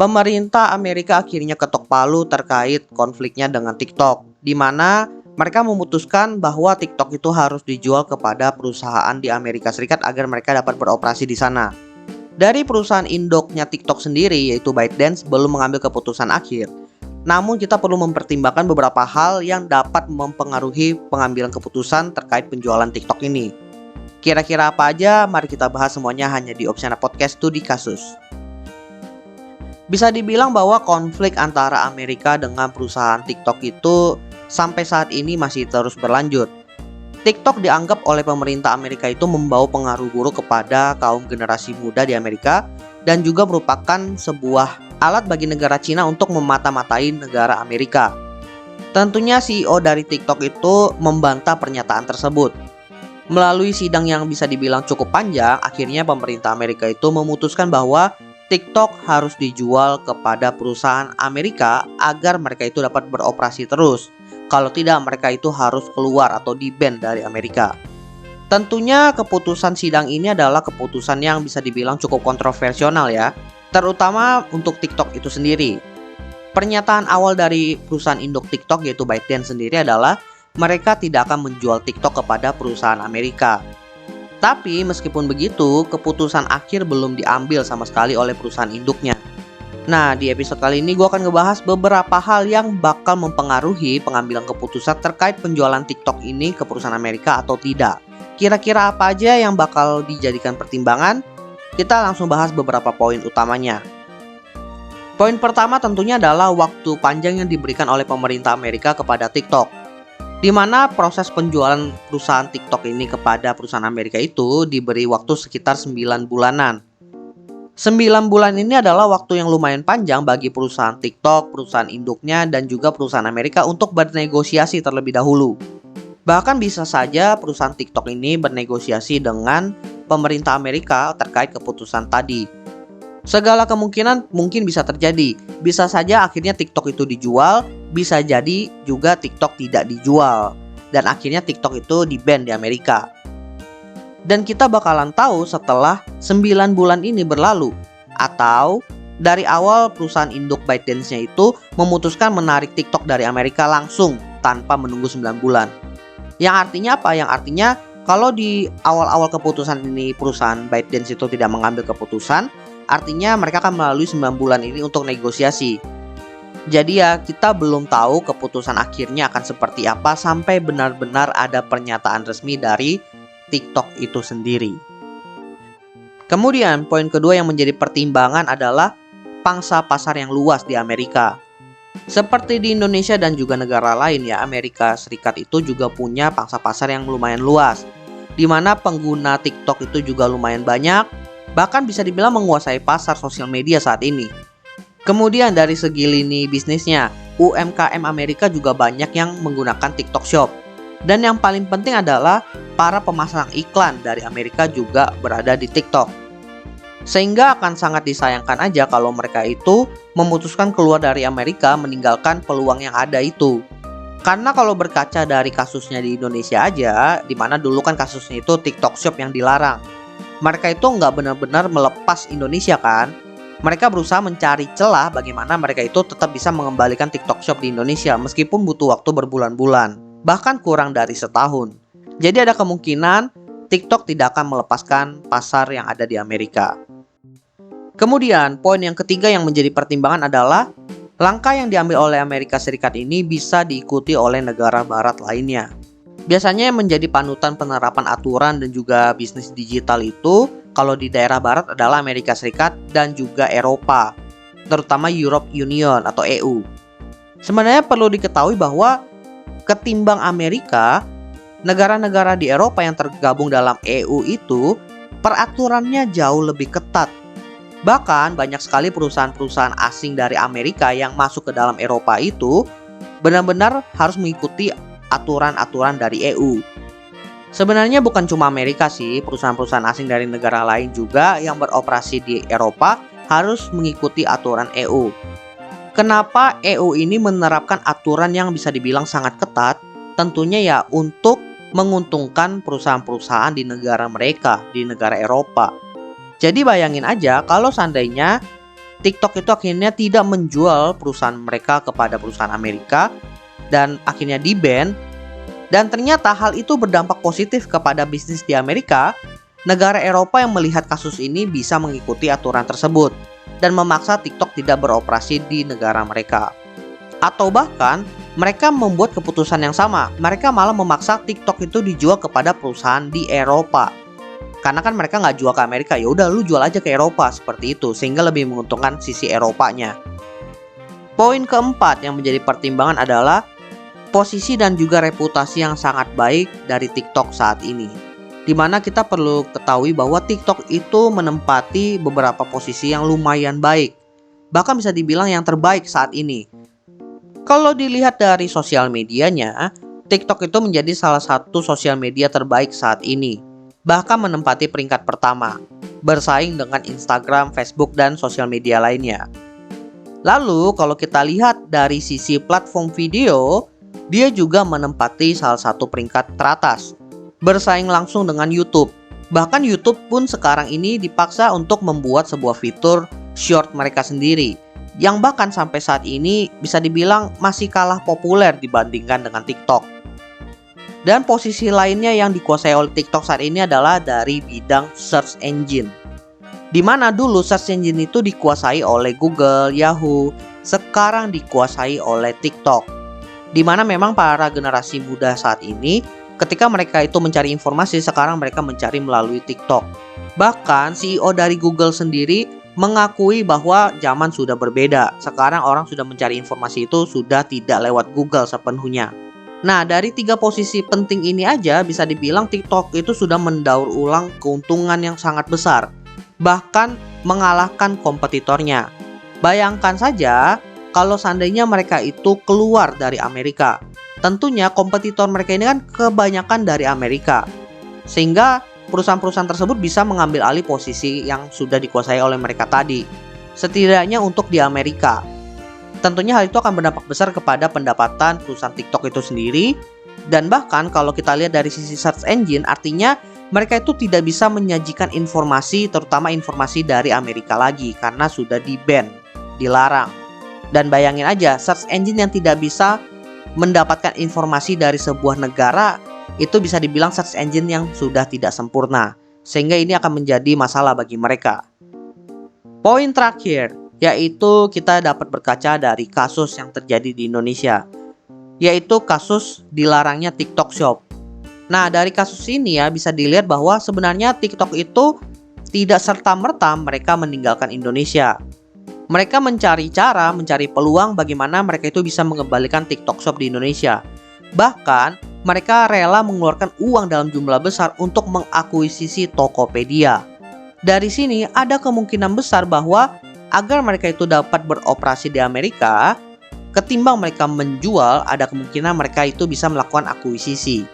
Pemerintah Amerika akhirnya ketok palu terkait konfliknya dengan TikTok, di mana mereka memutuskan bahwa TikTok itu harus dijual kepada perusahaan di Amerika Serikat agar mereka dapat beroperasi di sana. Dari perusahaan induknya TikTok sendiri, yaitu ByteDance, belum mengambil keputusan akhir. Namun kita perlu mempertimbangkan beberapa hal yang dapat mempengaruhi pengambilan keputusan terkait penjualan TikTok ini. Kira-kira apa aja? Mari kita bahas semuanya hanya di Opsiana Podcast Studi Kasus. Bisa dibilang bahwa konflik antara Amerika dengan perusahaan TikTok itu sampai saat ini masih terus berlanjut. TikTok dianggap oleh pemerintah Amerika itu membawa pengaruh buruk kepada kaum generasi muda di Amerika dan juga merupakan sebuah alat bagi negara Cina untuk memata-matai negara Amerika. Tentunya CEO dari TikTok itu membantah pernyataan tersebut. Melalui sidang yang bisa dibilang cukup panjang, akhirnya pemerintah Amerika itu memutuskan bahwa TikTok harus dijual kepada perusahaan Amerika agar mereka itu dapat beroperasi terus. Kalau tidak, mereka itu harus keluar atau di-ban dari Amerika. Tentunya keputusan sidang ini adalah keputusan yang bisa dibilang cukup kontroversial ya, terutama untuk TikTok itu sendiri. Pernyataan awal dari perusahaan induk TikTok yaitu ByteDance sendiri adalah mereka tidak akan menjual TikTok kepada perusahaan Amerika. Tapi meskipun begitu, keputusan akhir belum diambil sama sekali oleh perusahaan induknya. Nah, di episode kali ini gue akan ngebahas beberapa hal yang bakal mempengaruhi pengambilan keputusan terkait penjualan TikTok ini ke perusahaan Amerika atau tidak. Kira-kira apa aja yang bakal dijadikan pertimbangan? Kita langsung bahas beberapa poin utamanya. Poin pertama tentunya adalah waktu panjang yang diberikan oleh pemerintah Amerika kepada TikTok, di mana proses penjualan perusahaan TikTok ini kepada perusahaan Amerika itu diberi waktu sekitar 9 bulanan. 9 bulan ini adalah waktu yang lumayan panjang bagi perusahaan TikTok, perusahaan induknya, dan juga perusahaan Amerika untuk bernegosiasi terlebih dahulu. Bahkan bisa saja perusahaan TikTok ini bernegosiasi dengan pemerintah Amerika terkait keputusan tadi. Segala kemungkinan mungkin bisa terjadi. Bisa saja akhirnya TikTok itu dijual, bisa jadi juga TikTok tidak dijual, dan akhirnya TikTok itu di-ban di Amerika. Dan kita bakalan tahu setelah 9 bulan ini berlalu, atau dari awal perusahaan induk ByteDance-nya itu memutuskan menarik TikTok dari Amerika langsung tanpa menunggu 9 bulan. Yang artinya apa? Yang artinya kalau di awal-awal keputusan ini perusahaan ByteDance itu tidak mengambil keputusan, artinya mereka akan melalui 9 bulan ini untuk negosiasi. Jadi ya, kita belum tahu keputusan akhirnya akan seperti apa sampai benar-benar ada pernyataan resmi dari TikTok itu sendiri. Kemudian poin kedua yang menjadi pertimbangan adalah pangsa pasar yang luas di Amerika. Seperti di Indonesia dan juga negara lain ya, Amerika Serikat itu juga punya pangsa pasar yang lumayan luas, di mana pengguna TikTok itu juga lumayan banyak, bahkan bisa dibilang menguasai pasar sosial media saat ini. Kemudian dari segi lini bisnisnya, UMKM Amerika juga banyak yang menggunakan TikTok Shop. Dan yang paling penting adalah para pemasang iklan dari Amerika juga berada di TikTok. Sehingga akan sangat disayangkan aja kalau mereka itu memutuskan keluar dari Amerika meninggalkan peluang yang ada itu. Karena kalau berkaca dari kasusnya di Indonesia aja, dimana dulu kan kasusnya itu TikTok Shop yang dilarang. Mereka itu nggak benar-benar melepas Indonesia kan. Mereka berusaha mencari celah bagaimana mereka itu tetap bisa mengembalikan TikTok Shop di Indonesia meskipun butuh waktu berbulan-bulan, bahkan kurang dari setahun. Jadi ada kemungkinan TikTok tidak akan melepaskan pasar yang ada di Amerika. Kemudian poin yang ketiga yang menjadi pertimbangan adalah langkah yang diambil oleh Amerika Serikat ini bisa diikuti oleh negara barat lainnya. Biasanya yang menjadi panutan penerapan aturan dan juga bisnis digital itu kalau di daerah barat adalah Amerika Serikat dan juga Eropa, terutama Europe Union atau EU. Sebenarnya perlu diketahui bahwa ketimbang Amerika, negara-negara di Eropa yang tergabung dalam EU itu peraturannya jauh lebih ketat. Bahkan banyak sekali perusahaan-perusahaan asing dari Amerika yang masuk ke dalam Eropa itu benar-benar harus mengikuti aturan-aturan dari EU. Sebenarnya bukan cuma Amerika sih, perusahaan-perusahaan asing dari negara lain juga yang beroperasi di Eropa harus mengikuti aturan EU. Kenapa EU ini menerapkan aturan yang bisa dibilang sangat ketat? Tentunya ya untuk menguntungkan perusahaan-perusahaan di negara mereka, di negara Eropa. Jadi bayangin aja kalau seandainya TikTok itu akhirnya tidak menjual perusahaan mereka kepada perusahaan Amerika dan akhirnya di-ban. Dan ternyata hal itu berdampak positif kepada bisnis di Amerika. Negara Eropa yang melihat kasus ini bisa mengikuti aturan tersebut dan memaksa TikTok tidak beroperasi di negara mereka. Atau bahkan mereka membuat keputusan yang sama. Mereka malah memaksa TikTok itu dijual kepada perusahaan di Eropa. Karena kan mereka nggak jual ke Amerika, ya udah lu jual aja ke Eropa seperti itu, sehingga lebih menguntungkan sisi Eropanya. Poin keempat yang menjadi pertimbangan adalah posisi dan juga reputasi yang sangat baik dari TikTok saat ini. Dimana kita perlu ketahui bahwa TikTok itu menempati beberapa posisi yang lumayan baik. Bahkan bisa dibilang yang terbaik saat ini. Kalau dilihat dari sosial medianya, TikTok itu menjadi salah satu sosial media terbaik saat ini. Bahkan menempati peringkat pertama, bersaing dengan Instagram, Facebook, dan sosial media lainnya. Lalu kalau kita lihat dari sisi platform video, dia juga menempati salah satu peringkat teratas, bersaing langsung dengan YouTube. Bahkan YouTube pun sekarang ini dipaksa untuk membuat sebuah fitur short mereka sendiri, yang bahkan sampai saat ini bisa dibilang masih kalah populer dibandingkan dengan TikTok. Dan posisi lainnya yang dikuasai oleh TikTok saat ini adalah dari bidang search engine. Dimana dulu search engine itu dikuasai oleh Google, Yahoo, sekarang dikuasai oleh TikTok. Dimana memang para generasi muda saat ini ketika mereka itu mencari informasi, sekarang mereka mencari melalui TikTok. Bahkan CEO dari Google sendiri mengakui bahwa zaman sudah berbeda. Sekarang orang sudah mencari informasi itu sudah tidak lewat Google sepenuhnya. Nah, dari 3 posisi penting ini aja bisa dibilang TikTok itu sudah mendaur ulang keuntungan yang sangat besar, bahkan mengalahkan kompetitornya. Bayangkan saja kalau seandainya mereka itu keluar dari Amerika. Tentunya kompetitor mereka ini kan kebanyakan dari Amerika. Sehingga perusahaan-perusahaan tersebut bisa mengambil alih posisi yang sudah dikuasai oleh mereka tadi. Setidaknya untuk di Amerika. Tentunya hal itu akan berdampak besar kepada pendapatan perusahaan TikTok itu sendiri. Dan bahkan kalau kita lihat dari sisi search engine, artinya mereka itu tidak bisa menyajikan informasi, terutama informasi dari Amerika lagi, karena sudah di-ban, dilarang. Dan bayangin aja, search engine yang tidak bisa mendapatkan informasi dari sebuah negara, itu bisa dibilang search engine yang sudah tidak sempurna. Sehingga ini akan menjadi masalah bagi mereka. Poin terakhir, yaitu kita dapat berkaca dari kasus yang terjadi di Indonesia, yaitu kasus dilarangnya TikTok Shop. Nah, dari kasus ini ya bisa dilihat bahwa sebenarnya TikTok itu tidak serta-merta mereka meninggalkan Indonesia. Mereka mencari cara, mencari peluang bagaimana mereka itu bisa mengembalikan TikTok Shop di Indonesia. Bahkan, mereka rela mengeluarkan uang dalam jumlah besar untuk mengakuisisi Tokopedia. Dari sini ada kemungkinan besar bahwa agar mereka itu dapat beroperasi di Amerika, ketimbang mereka menjual, ada kemungkinan mereka itu bisa melakukan akuisisi.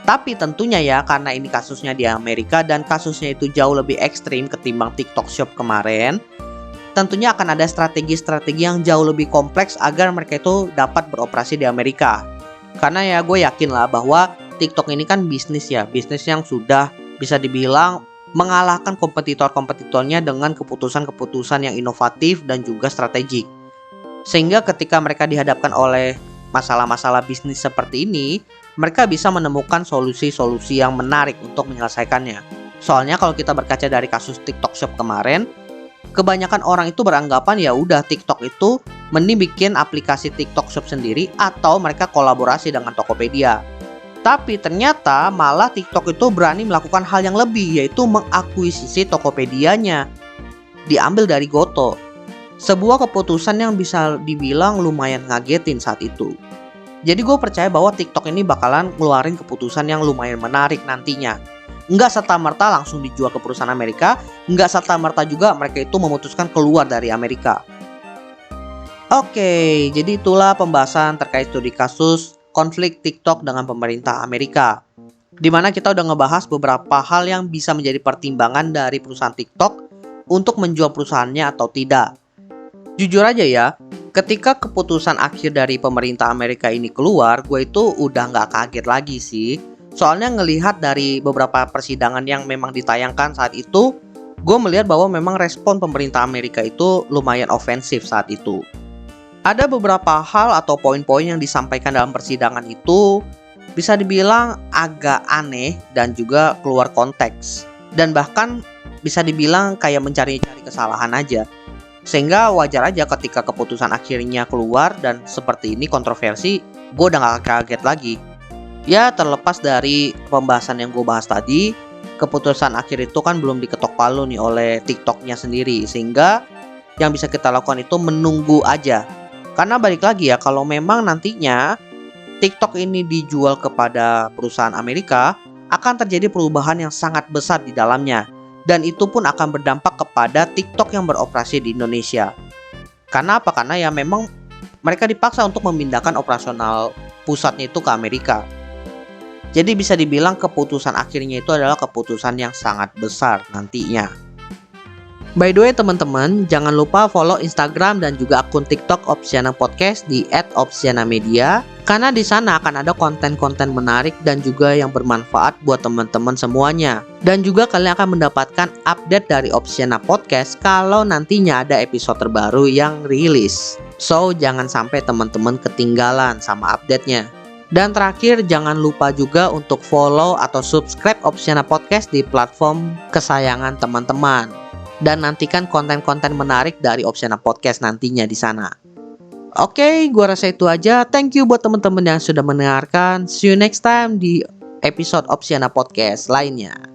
Tapi tentunya ya, karena ini kasusnya di Amerika dan kasusnya itu jauh lebih ekstrim ketimbang TikTok Shop kemarin, tentunya akan ada strategi-strategi yang jauh lebih kompleks agar mereka itu dapat beroperasi di Amerika. Karena ya gue yakin lah bahwa TikTok ini kan bisnis ya, bisnis yang sudah bisa dibilang mengalahkan kompetitor-kompetitornya dengan keputusan-keputusan yang inovatif dan juga strategik. Sehingga ketika mereka dihadapkan oleh masalah-masalah bisnis seperti ini, mereka bisa menemukan solusi-solusi yang menarik untuk menyelesaikannya. Soalnya kalau kita berkaca dari kasus TikTok Shop kemarin, kebanyakan orang itu beranggapan ya udah TikTok itu mending bikin aplikasi TikTok Shop sendiri atau mereka kolaborasi dengan Tokopedia. Tapi ternyata malah TikTok itu berani melakukan hal yang lebih, yaitu mengakuisisi Tokopedianya. Diambil dari Goto. Sebuah keputusan yang bisa dibilang lumayan ngagetin saat itu. Jadi gue percaya bahwa TikTok ini bakalan ngeluarin keputusan yang lumayan menarik nantinya. Nggak serta-merta langsung dijual ke perusahaan Amerika, nggak serta-merta juga mereka itu memutuskan keluar dari Amerika. Oke, jadi itulah pembahasan terkait studi kasus konflik TikTok dengan pemerintah Amerika. Dimana kita udah ngebahas beberapa hal yang bisa menjadi pertimbangan dari perusahaan TikTok untuk menjual perusahaannya atau tidak. Jujur aja ya, ketika keputusan akhir dari pemerintah Amerika ini keluar, gue itu udah nggak kaget lagi sih. Soalnya ngelihat dari beberapa persidangan yang memang ditayangkan saat itu, gue melihat bahwa memang respon pemerintah Amerika itu lumayan ofensif saat itu. Ada beberapa hal atau poin-poin yang disampaikan dalam persidangan itu bisa dibilang agak aneh dan juga keluar konteks. Dan bahkan bisa dibilang kayak mencari-cari kesalahan aja. Sehingga wajar aja ketika keputusan akhirnya keluar dan seperti ini kontroversi, gue udah gak kaget lagi. Ya terlepas dari pembahasan yang gue bahas tadi, keputusan akhir itu kan belum diketok palu nih oleh TikToknya sendiri. Sehingga yang bisa kita lakukan itu menunggu aja. Karena balik lagi ya, kalau memang nantinya TikTok ini dijual kepada perusahaan Amerika, akan terjadi perubahan yang sangat besar di dalamnya. Dan itu pun akan berdampak kepada TikTok yang beroperasi di Indonesia. Karena apa? Karena ya memang mereka dipaksa untuk memindahkan operasional pusatnya itu ke Amerika. Jadi bisa dibilang keputusan akhirnya itu adalah keputusan yang sangat besar nantinya. By the way teman-teman, jangan lupa follow Instagram dan juga akun TikTok Opsiana Podcast di @opsianamedia, karena di sana akan ada konten-konten menarik dan juga yang bermanfaat buat teman-teman semuanya. Dan juga kalian akan mendapatkan update dari Opsiana Podcast kalau nantinya ada episode terbaru yang rilis. So, jangan sampai teman-teman ketinggalan sama update-nya. Dan terakhir, jangan lupa juga untuk follow atau subscribe Opsiana Podcast di platform kesayangan teman-teman. Dan nantikan konten-konten menarik dari Opsiana Podcast nantinya di sana. Oke, gua rasa itu aja. Thank you buat teman-teman yang sudah mendengarkan. See you next time di episode Opsiana Podcast lainnya.